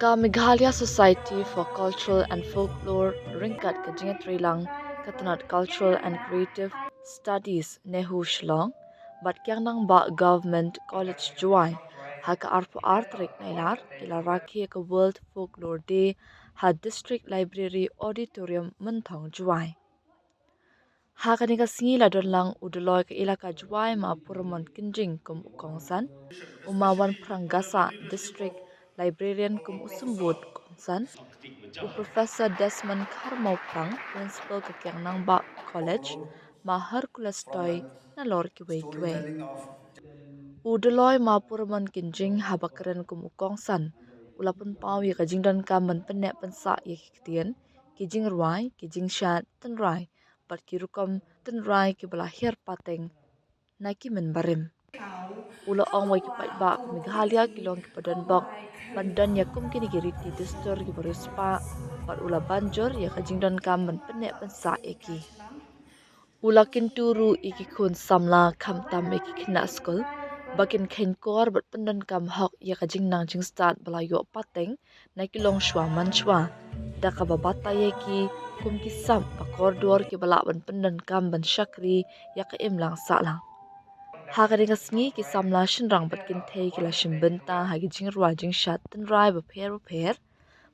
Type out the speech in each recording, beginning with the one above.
Ka Meghalaya Society for Cultural and Folklore ringkat ka Jingatrilang katanat Cultural and Creative Studies Nehu Shillong bat kyang nang ba Government College Juai ha ka arpo artrik nailar kila rakhi ka World Folklore Day ha District Library Auditorium Menthong Juai. Ha ka nika singi ladon lang udoloy ka ilaka Juai ma purumon kinjing kum ukongsan umawan Pranggasa District Librarian kum usumbut kongsan u Professor Desmond Karmau Prang Principal ke Kiang Nang Ba College ma Hercules Toy na lor kiwe kiwe. U Deloy ma purman kinjing habakeren kum ukongsan ulapun pau ya kajing dan kaman penek pensa ya kiktian kijing ruai kijing syat ten rai bat kirukom ten rai ki belahir pateng naki men barim. Ula ong wai ki pat ba Meghalaya kilong ki padan bak pandan ya kum kini giriti distur ki baru spa pat ula banjur ya kajing dan kaman penek pensa eki. Ula kinturu iki kun samla kam tam eki kina skul bakin kain kor bat pandan kam hok ya kajing nang jing start balayo pateng na kilong shwa man shwa da ka babata eki kum ki sam pakor dor ki balak ban pandan kam ban syakri ya ka imlang salang. Hagari ngasngi ki samla shinrang bat kin thei ki la shimbenta hagi jing ruwa jing shat ten rai ba pher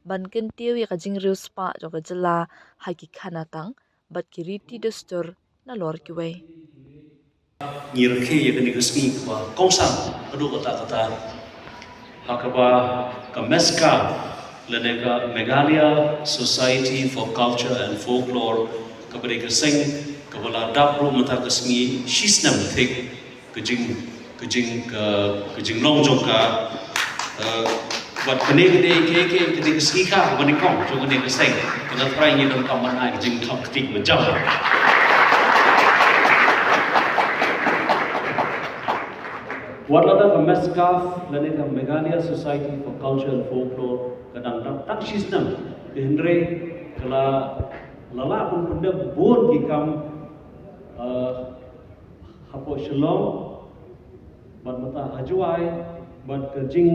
ban kin tiu ya ka jing riu spa jo ka jala hagi khanatang bat ki riti destur na lor ki wei. Nyirke ya kini kesmi kwa kongsan kedua kata-kata hakaba ka meska lenega Meghalaya Society for Culture and Folklore kabari keseng kabala dapro mata kesmi shisnam thik kejing longjong ka buat kene ke kesmi ka bani kong jo kene keseng kena try ni dong kaman ai kejing thak tik macam Warlada Meskaf Laneka Meghalaya Society for Culture and Folklore kadang tak sistem Henry kala lala pun benda bon gikam hapo shalom bat mata hajuai bat kejing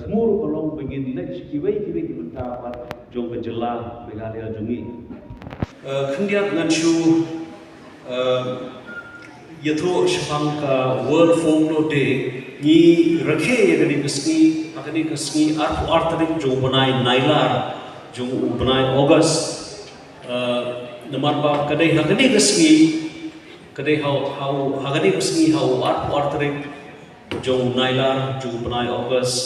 tmur kolong begin next kiwe kita bat jong kejela Meghalaya jungi kendiat dengan shu yatho shapang ka World Folklore Day ni rakhe yagani kasni artarik jo banai nailar jo banai August namar ba kadai hagani kasni kadai how hagani kasni how artarik jo nailar jo banai August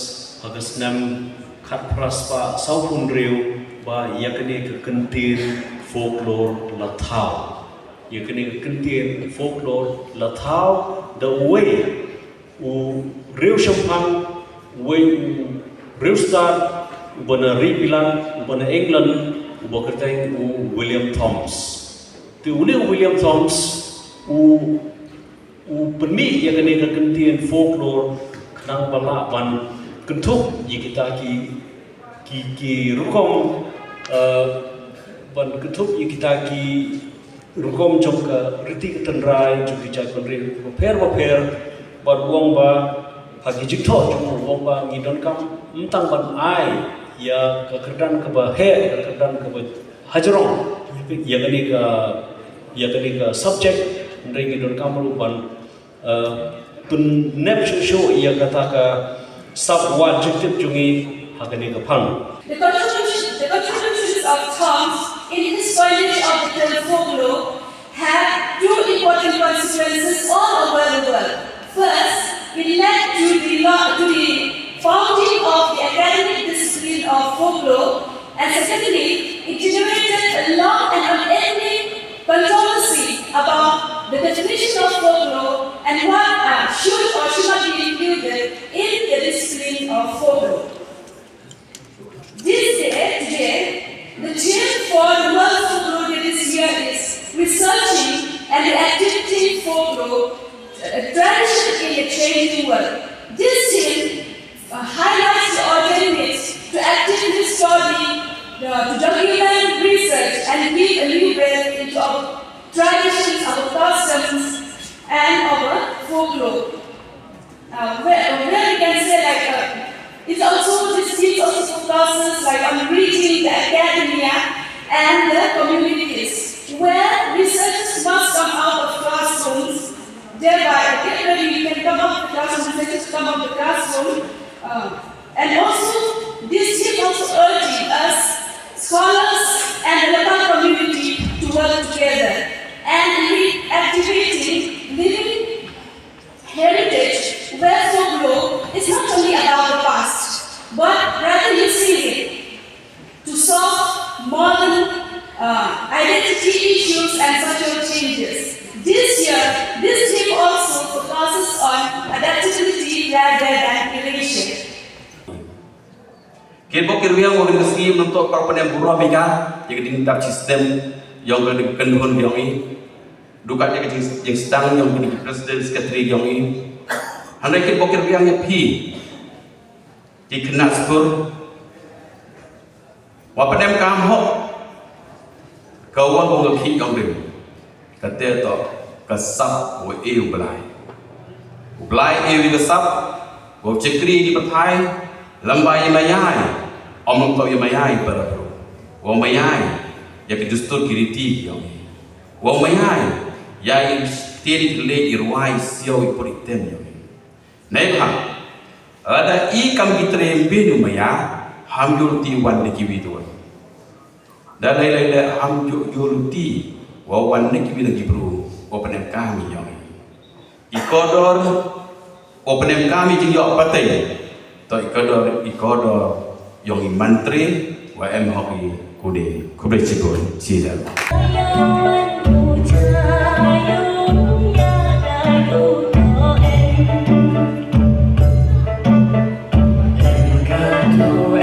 hagasnam khat praspa saupun reu ba yakani ka kentir folklore lathau you can contain folklore lathau the way u real champagne way u real star ubana ripilan ubana England ubakertai u William Thomas tu William Thomas u penmi yang kena contain folklore kenang bala ban kentuk kita ki rukom ban kentuk kita ki rukom jom ka riti tenrai juki jai penri paper bar uang ba hagi jikto jom uang ba ngidon kam mentang ban ai ya ka kerdan ka ba he ka kerdan ka ba hajrong ya kani ka subject ndai ngidon kam lu ban tun nep show ya kata ka sub adjective jungi hagani ka phang the contributions of Thomas in his college of the folklore had two important consequences all over the world. First, it led to the founding of the academic discipline of folklore, and secondly, it generated a long and unending controversy about the definition of folklore and what should or should not be included in the discipline of folklore. Today, the theme for the World Folklore Day this year is researching and the activity folklore, tradition in a changing world. This theme highlights the alternatives to actively study, to document research and give a new breath into our traditions, our customs, and our folklore. Where we can say it's also this theme also classes like on reading, the academia, and the communities, where researchers must come out of classrooms, thereby you can come out of the classroom, researchers come out of the classroom, and also this year also urging us, scholars and the local community to work together and activating living heritage where folklore is not only about the past, but rather using it to solve modern identity issues and social changes. This year, this theme also focuses on adaptability rather than erasure. Kita kira yang orang kesini untuk korban yang buruk mereka, jadi tindak sistem yang kenduhan yang ini, duka yang sedang yang ini presiden sekretari yang ini, hendak kita kira yang pi, dikenal sekur, walaupun yang kamhok, kawan orang kiri yang ini, kata itu kesap wa eu belai eu kesap, wa cekri di petai, lambai mayai. Omong tau yamayai para bro, wamayai ya kedustur kiriti yang, wamayai ya teri kele irwai siau iporitem yang. Naibha ada ikam kitrembe numaya hamjul tiwan nekibiduan. Dan lain-lain hamjul yuluti wawan nekibidu bro, openem kami yang. Ikodor openem kami jingjok patai, to ikodor yang mantri wa em hoki kude cikun sijar. No.